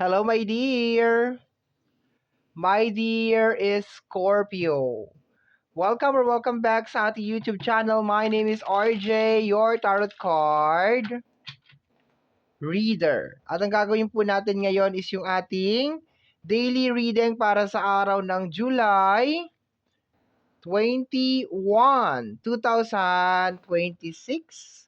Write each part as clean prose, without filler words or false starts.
Hello, my dear. My dear is Scorpio. Welcome or welcome back sa ating YouTube channel. My name is RJ, your tarot card reader. At ang gagawin po natin ngayon is yung ating daily reading para sa araw ng July 21, 2026.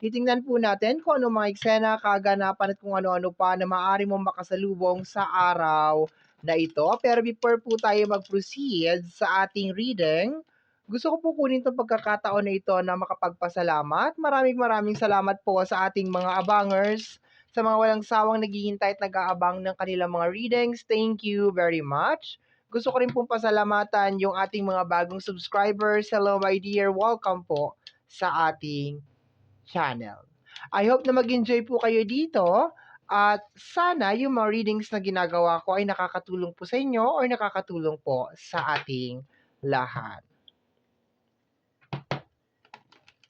Titingnan po natin kung ano mga eksena, kaganapan at kung ano-ano pa na maaari mong makasalubong sa araw na ito. Pero before po tayo mag-proceed sa ating reading, gusto ko po kunin itong pagkakataon na ito na makapagpasalamat. Maraming salamat po sa ating mga abangers, sa mga walang sawang naghihintay at nag-aabang ng kanilang mga readings. Thank you very much. Gusto ko rin pong pasalamatan yung ating mga bagong subscribers. Hello my dear, welcome po sa ating channel. I hope na mag-enjoy po kayo dito at sana yung mga readings na ginagawa ko ay nakakatulong po sa inyo or nakakatulong po sa ating lahat.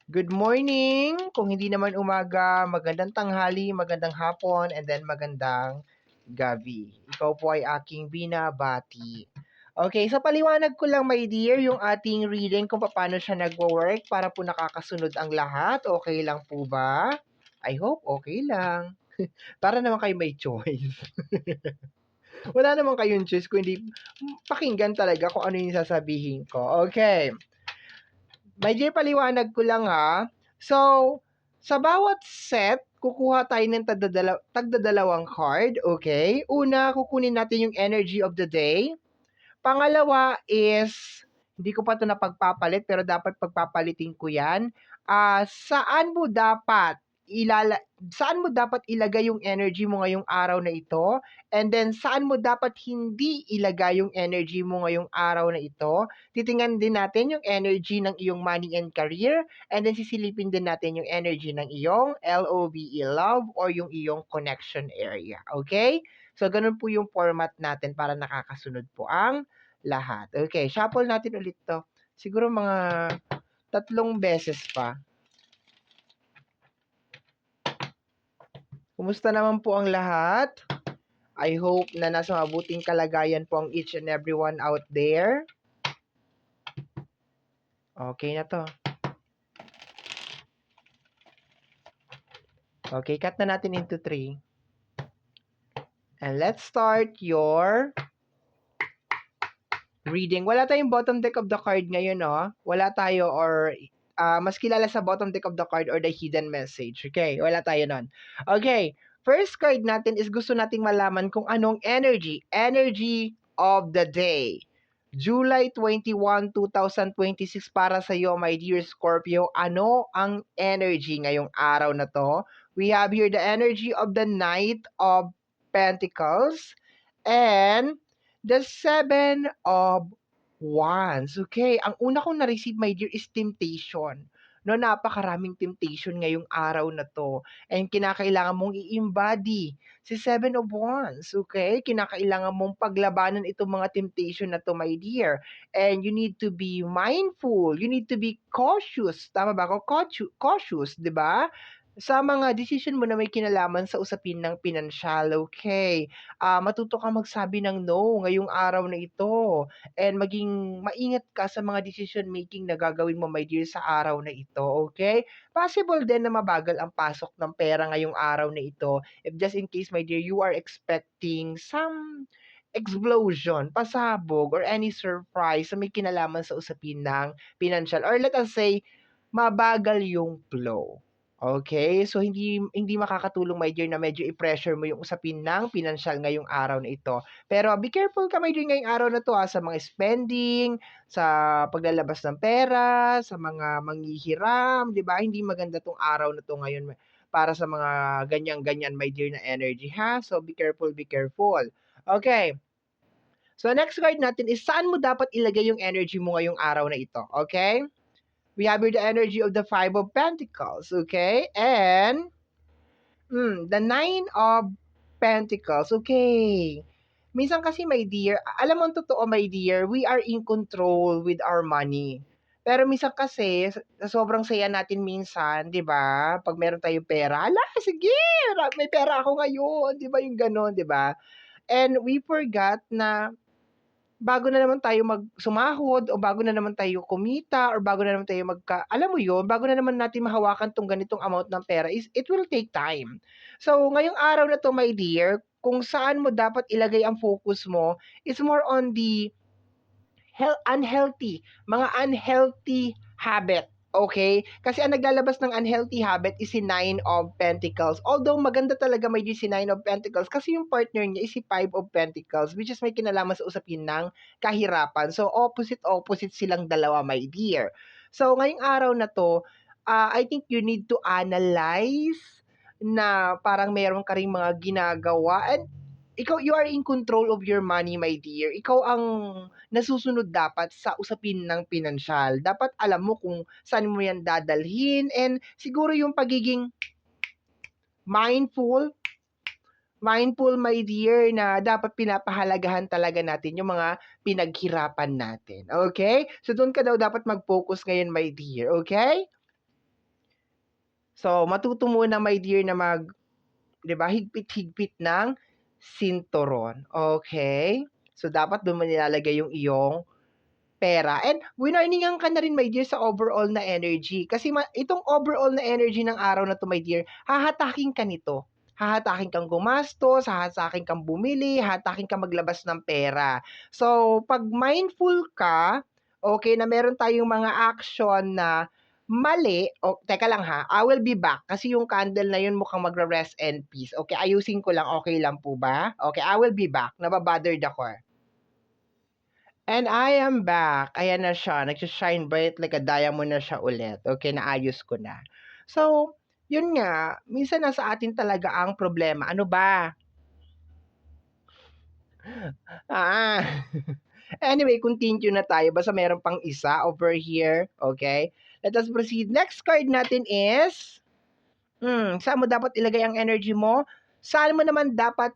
Good morning! Kung hindi naman umaga, magandang tanghali, magandang hapon, and then magandang gabi. Ikaw po ay aking binabati. Okay, so paliwanag ko lang my dear yung ating reading kung paano siya nagwo-work para po nakakasunod ang lahat. Okay lang po ba? I hope okay lang. Para naman kayo may choice. Wala naman kayong choice kung hindi pakinggan talaga kung ano yung sasabihin ko. Okay. My dear, paliwanag ko lang ha. So, sa bawat set, kukuha tayo ng tagdadalawang card, okay? Una, kukunin natin yung energy of the day. Pangalawa is, hindi ko pa ito napagpapalit, pero dapat pagpapalitin ko yan. Saan mo dapat saan mo dapat ilagay yung energy mo ngayong araw na ito? And then, saan mo dapat hindi ilagay yung energy mo ngayong araw na ito? Titingnan din natin yung energy ng iyong money and career. And then, sisilipin din natin yung energy ng iyong LOVE, love, or yung iyong connection area. Okay? So, ganun po yung format natin para nakakasunod po ang lahat. Okay, shuffle natin ulit to. Siguro mga 3 beses pa. Kumusta naman po ang lahat? I hope na nasa mabuting kalagayan po ang each and everyone out there. Okay na to. Okay, cut na natin into 3. And let's start your reading. Wala tayong bottom deck of the card ngayon, no? Wala tayo or mas kilala sa bottom deck of the card or the hidden message. Okay, wala tayo nun. Okay, first card natin is gusto nating malaman kung anong energy. Energy of the day. July 21, 2026 para sa iyo, my dear Scorpio. Ano ang energy ngayong araw na to? We have here the energy of the Knight of Pentacles and the 7 of Wands. Okay, ang una kong na-receive, my dear, is temptation. No, napakaraming temptation ngayong araw na to. And kinakailangan mong i-embody si 7 of Wands. Okay, kinakailangan mong paglabanan itong mga temptation na to, my dear. And you need to be mindful. You need to be cautious. Tama ba ako? Cautious, di ba? Sa mga decision mo na may kinalaman sa usapin ng pinansyal, okay? Matuto kang magsabi ng no ngayong araw na ito and maging maingat ka sa mga decision making na gagawin mo, my dear, sa araw na ito, okay? Possible din na mabagal ang pasok ng pera ngayong araw na ito if just in case, my dear, you are expecting some explosion, pasabog, or any surprise na may kinalaman sa usapin ng pinansyal. Or let us say, mabagal yung flow. Okay, so hindi makakatulong, my dear, na medyo i-pressure mo yung usapin ng pinansyal ngayong araw na ito. Pero be careful ka, my dear, ngayong araw na to sa mga spending, sa paglalabas ng pera, sa mga manghihiram, 'di ba? Hindi maganda tong araw na to ngayon para sa mga ganyan-ganyan, my dear, na energy ha. So be careful, be careful. Okay. So next card natin is saan mo dapat ilagay yung energy mo ngayong araw na ito. Okay? We have here the energy of the 5 of Pentacles, okay? And the 9 of Pentacles, okay. Minsan kasi, my dear, alam mo ang totoo, my dear, we are in control with our money. Pero minsan kasi sa sobrang saya natin minsan, 'di ba, 'pag meron tayong pera, "Hala, sige may pera ako ngayon." 'Di ba yung gano'n, 'di ba? And we forgot na bago na naman tayo sumahod o bago na naman tayo kumita or bago na naman tayo alam mo yun, bago na naman natin mahawakan 'tong ganitong amount ng pera is it will take time. So, ngayong araw na 'to, my dear, kung saan mo dapat ilagay ang focus mo is more on the mga unhealthy habit, okay? Kasi ang naglalabas ng unhealthy habit is si Nine of Pentacles. Although maganda talaga may si Nine of Pentacles kasi yung partner niya is si Five of Pentacles, which is may kinalaman sa usapin ng kahirapan. So opposite silang dalawa, my dear. So ngayong araw na to, I think you need to analyze na parang meron ka ring mga ginagawa, and you are in control of your money, my dear. Ikaw ang nasusunod dapat sa usapin ng pinansyal. Dapat alam mo kung saan mo yan dadalhin, and siguro yung pagiging mindful, my dear, na dapat pinapahalagahan talaga natin yung mga pinaghirapan natin. Okay? So, doon ka daw dapat mag-focus ngayon, my dear. Okay? So, matuto muna, my dear, na 'di ba, higpit-higpit ng sinturon. Okay? So, dapat doon mo nilalagay yung iyong pera. And winarningan ka na rin, my dear, sa overall na energy. Kasi itong overall na energy ng araw na to, my dear, hahatakin ka nito. Hahatakin kang gumastos, hahatakin kang bumili, hahatakin kang maglabas ng pera. So, pag mindful ka, okay, na meron tayong mga action na mali, teka lang ha, I will be back. Kasi yung candle na yun mukhang magra-rest and peace. Okay, ayusin ko lang, okay lang po ba? Okay, I will be back. Nababothered ako. And I am back. Ayan na siya, nagsa-shine bright like a diamond na siya ulit. Okay, naayos ko na. So, yun nga, minsan nasa atin talaga ang problema. Ano ba? Ah. Anyway, continue na tayo. Basta meron pang isa over here. Okay? Let us proceed. Next card natin is, saan mo dapat ilagay ang energy mo? Saan mo naman dapat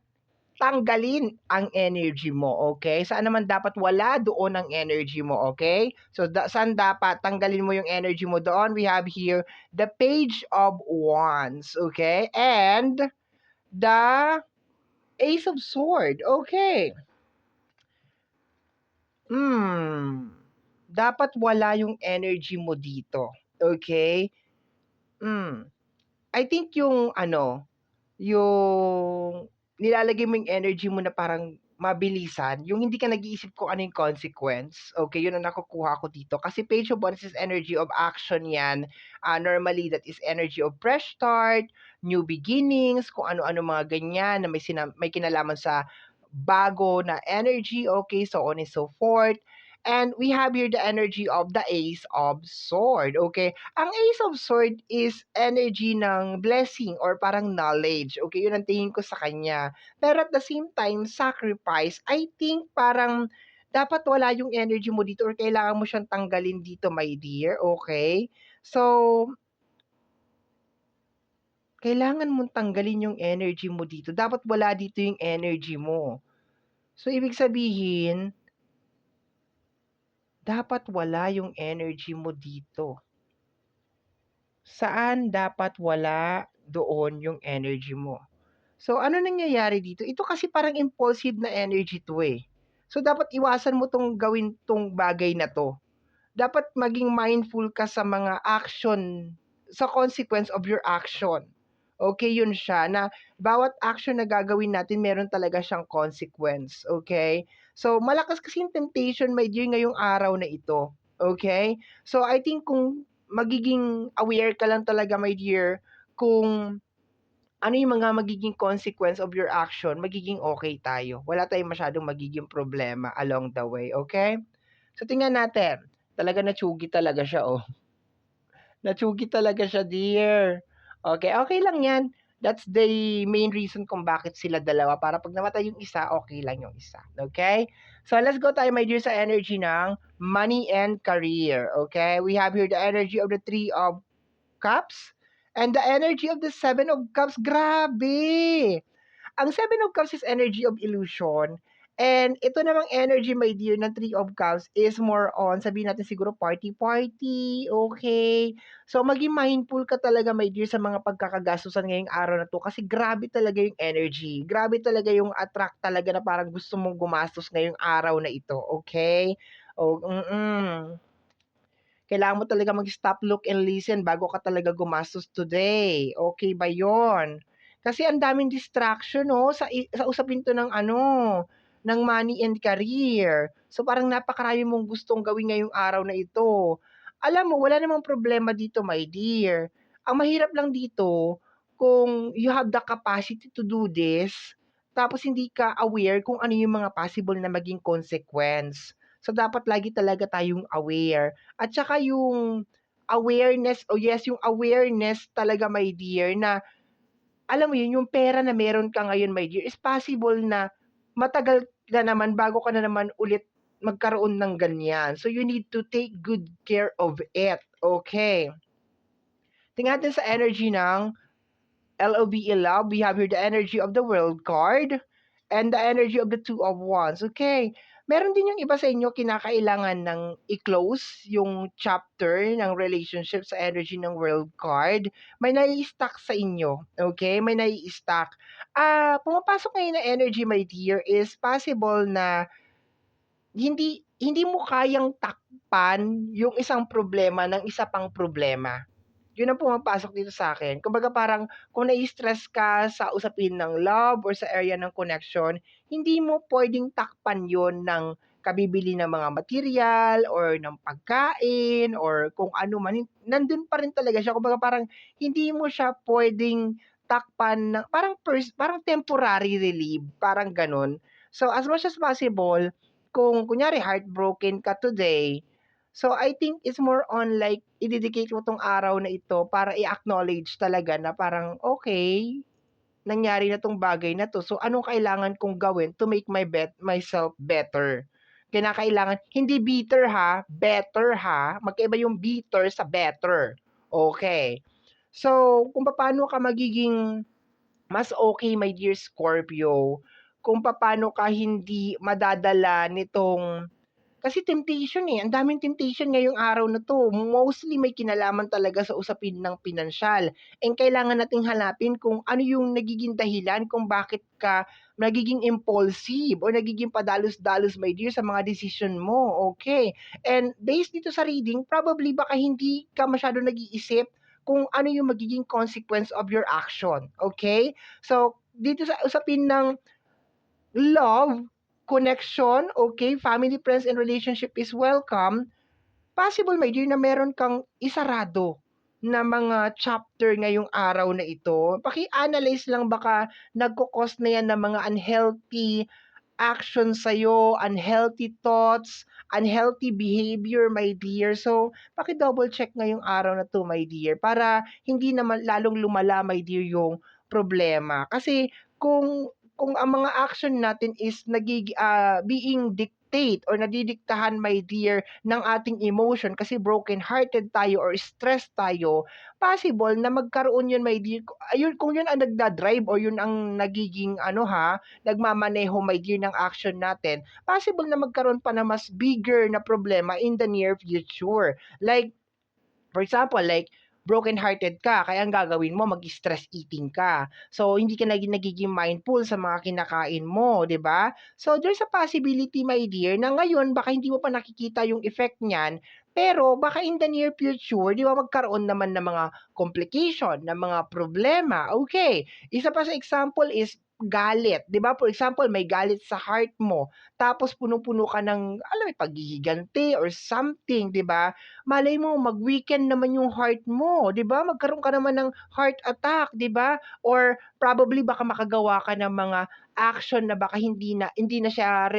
tanggalin ang energy mo, okay? Saan naman dapat wala, doon ang energy mo, okay? So, saan dapat tanggalin mo yung energy mo doon? We have here the Page of Wands, okay? And the Ace of Sword, okay. Dapat wala yung energy mo dito, okay? I think yung yung nilalagay mo yung energy mo na parang mabilisan, yung hindi ka nag-iisip kung ano yung consequence, okay, yun ang nakukuha ko dito. Kasi Page of Wands is energy of action yan. Normally, that is energy of fresh start, new beginnings, kung ano-ano mga ganyan na may kinalaman sa bago na energy, okay, so on and so forth. And we have here the energy of the Ace of Sword, okay? Ang Ace of Sword is energy ng blessing or parang knowledge. Okay, yun ang tingin ko sa kanya. Pero at the same time, sacrifice, I think parang dapat wala yung energy mo dito or kailangan mo siyang tanggalin dito, my dear. Okay? So, kailangan mong tanggalin yung energy mo dito. Dapat wala dito yung energy mo. So, ibig sabihin, dapat wala yung energy mo dito. Saan dapat wala, doon yung energy mo. So, ano nangyayari dito? Ito kasi parang impulsive na energy 'to, eh. So, dapat iwasan mo 'tong gawin 'tong bagay na 'to. Dapat maging mindful ka sa mga action, sa consequence of your action. Okay, yun siya na bawat action na gagawin natin meron talaga siyang consequence, okay? So, malakas kasi yung temptation, my dear, ngayong araw na ito, okay? So, I think kung magiging aware ka lang talaga, my dear, kung ano yung mga magiging consequence of your action, magiging okay tayo. Wala tayong masyadong magiging problema along the way, okay? So, tingnan natin. Talaga natsugi talaga siya, oh. Natsugi talaga siya, dear. Okay, okay lang yan. That's the main reason kung bakit sila dalawa. Para pag namatay yung isa, okay lang yung isa. Okay? So, let's go tayo, my dear, sa energy ng money and career. Okay? We have here the energy of the Three of Cups and the energy of the Seven of Cups. Grabe! Ang Seven of Cups is energy of illusion. And ito namang energy, my dear, ng Three of Cups is more on, sabihin natin siguro party-party, okay? So, maging mindful ka talaga, my dear, sa mga pagkakagastusan ngayong araw na 'to kasi grabe talaga yung energy. Grabe talaga yung attract talaga na parang gusto mong gumastos ngayong araw na ito, okay? O kailangan mo talaga mag-stop, look, and listen bago ka talaga gumastos today. Okay ba yon? Kasi ang daming distraction, no? Sa usapin to ng ano, ng money and career. So parang napakarami mong gustong gawin ngayong araw na ito. Alam mo, wala namang problema dito, my dear. Ang mahirap lang dito, kung you have the capacity to do this, tapos hindi ka aware kung ano yung mga possible na maging consequence. So dapat lagi talaga tayong aware. At saka yung awareness, oh yes, yung awareness talaga, my dear, na alam mo yun, yung pera na meron ka ngayon, my dear, is possible na matagal na naman bago ka na naman ulit magkaroon ng ganyan. So you need to take good care of it. Okay. Tingnan natin sa energy ng LOVE love. We have here the energy of the world card and the energy of the two of wands. Okay. Meron din yung iba sa inyo kinakailangan ng i-close yung chapter ng relationship sa energy ng world card. May nai-stuck sa inyo. Okay? May nai-stuck. Pumapasok ngayon na energy, my dear, is possible na hindi mo kayang takpan yung isang problema ng isa pang problema. Yun ang pumapasok dito sa akin. Kumbaga parang kung nai-stress ka sa usapin ng love or sa area ng connection, hindi mo puwedeng takpan yun ng kabibili ng mga material or ng pagkain or kung ano man, nandun pa rin talaga siya. Kumbaga parang hindi mo siya puwedeng takpan ng parang temporary relief, parang gano'n. So, as much as possible, kung kunyari heartbroken ka today, so I think it's more on like i-dedicate mo 'tong araw na ito para i-acknowledge talaga na parang, "Okey, nangyari na 'tong bagay na 'to. So anong kailangan kong gawin to make myself better?" Kinakailangan hindi bitter ha, better ha. Magkaiba yung bitter sa better, okay? So, kung papaano ka magiging mas okay, my dear Scorpio, kung papaano ka hindi madadala nitong kasi temptation, eh, ang daming temptation ngayong araw na 'to. Mostly may kinalaman talaga sa usapin ng pinansyal and kailangan nating hanapin kung ano yung nagiging dahilan kung bakit ka nagiging impulsive or nagiging padalos-dalos, my dear, sa mga decision mo, okay? And based dito sa reading, probably baka hindi ka masyadong nag-iisip kung ano yung magiging consequence of your action, okay? So, dito sa usapin ng love, connection, okay, family, friends, and relationship is welcome, possible, my dear, na meron kang isarado na mga chapter ngayong araw na ito. Paki-analyze lang baka nagko-cause na yan ng mga unhealthy actions sa'yo, unhealthy thoughts, unhealthy behavior, my dear. So, paki-double check ngayong araw na 'to, my dear, para hindi naman lalong lumala, my dear, yung problema. Kasi kung ang mga action natin is being dictate or nadidiktahan, my dear, ng ating emotion kasi broken-hearted tayo or stressed tayo, possible na magkaroon yun, my dear, ayun, kung yun ang nagda-drive or yun ang nagiging ano ha, nagmamaneho, my dear, ng action natin, possible na magkaroon pa na mas bigger na problema in the near future. Like, for example, like, broken-hearted ka, kaya ang gagawin mo, mag-stress eating ka. So, hindi ka nagiging mindful sa mga kinakain mo, di ba? So, there's a possibility, my dear, na ngayon, baka hindi mo pa nakikita yung effect niyan, pero baka in the near future, di ba, magkaroon naman ng mga complication, ng mga problema. Okay. Isa pa sa example is galit, 'di ba? For example, may galit sa heart mo, tapos punong-puno ka ng alam mo paghihiganti or something, 'di ba? Malay mo mag-weekend naman yung heart mo, 'di ba? Magkaroon ka naman ng heart attack, 'di ba? Or probably baka makagawa ka ng mga action na baka hindi na siya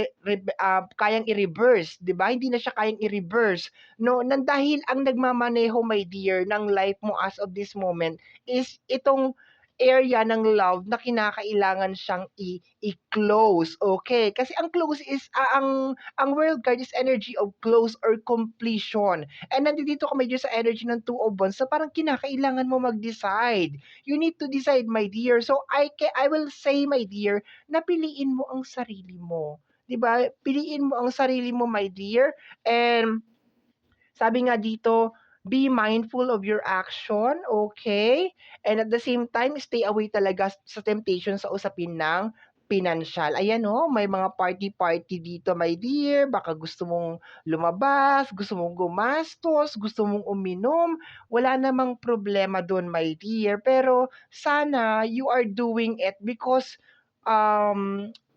kayang i-reverse, 'di ba? Hindi na siya kayang i-reverse. No, nang dahil ang nagmamaneho, my dear, ng life mo as of this moment is itong area ng love na kinakailangan siyang i-close, okay? Kasi ang close is ang world card is energy of close or completion. And nandito ka medyo sa energy ng two of wands, so parang kinakailangan mo mag-decide. You need to decide, my dear. So I will say, my dear, na piliin mo ang sarili mo. 'di ba? Piliin mo ang sarili mo, my dear, and sabi nga dito, be mindful of your action, okay? And at the same time, stay away talaga sa temptation sa usapin ng pinansyal. Ayan oh, may mga party-party dito, my dear. Baka gusto mong lumabas, gusto mong gumastos, gusto mong uminom. Wala namang problema doon, my dear. Pero sana you are doing it because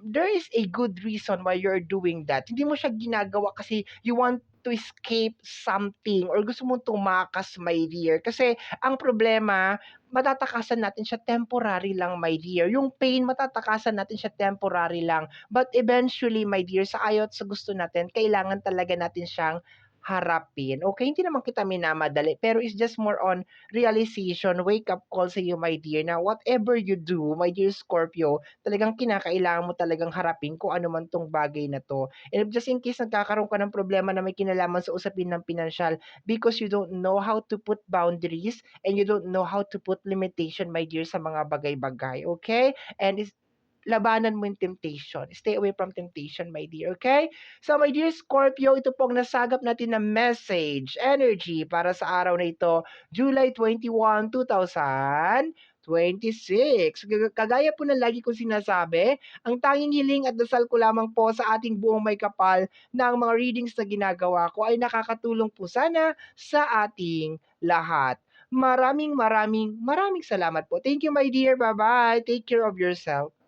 there is a good reason why you're doing that. Hindi mo siya ginagawa kasi you want to escape something or gusto mong tumakas, my dear. Kasi ang problema, matatakasan natin siya temporary lang, my dear. Yung pain, matatakasan natin siya temporary lang. But eventually, my dear, sa ayaw at sa gusto natin, kailangan talaga natin siyang harapin. Okay, hindi naman kita minamadali, pero it's just more on realization, wake up call sa iyo, my dear, na whatever you do, my dear Scorpio, talagang kinakailangan mo talagang harapin kung ano man 'tong bagay na 'to. And just in case nagkakaroon ka ng problema na may kinalaman sa usapin ng pinansyal because you don't know how to put boundaries and you don't know how to put limitation, my dear, sa mga bagay-bagay, okay? And labanan mo yung temptation. Stay away from temptation, my dear, okay? So, my dear Scorpio, ito pong nasagap natin na message, energy para sa araw na ito, July 21, 2026. Kagaya po ng lagi kong sinasabi, ang tanging hiling at dasal ko lamang po sa ating buong may kapal na ang mga readings na ginagawa ko ay nakakatulong po sana sa ating lahat. Maraming maraming maraming salamat po. Thank you, my dear. Bye-bye. Take care of yourself.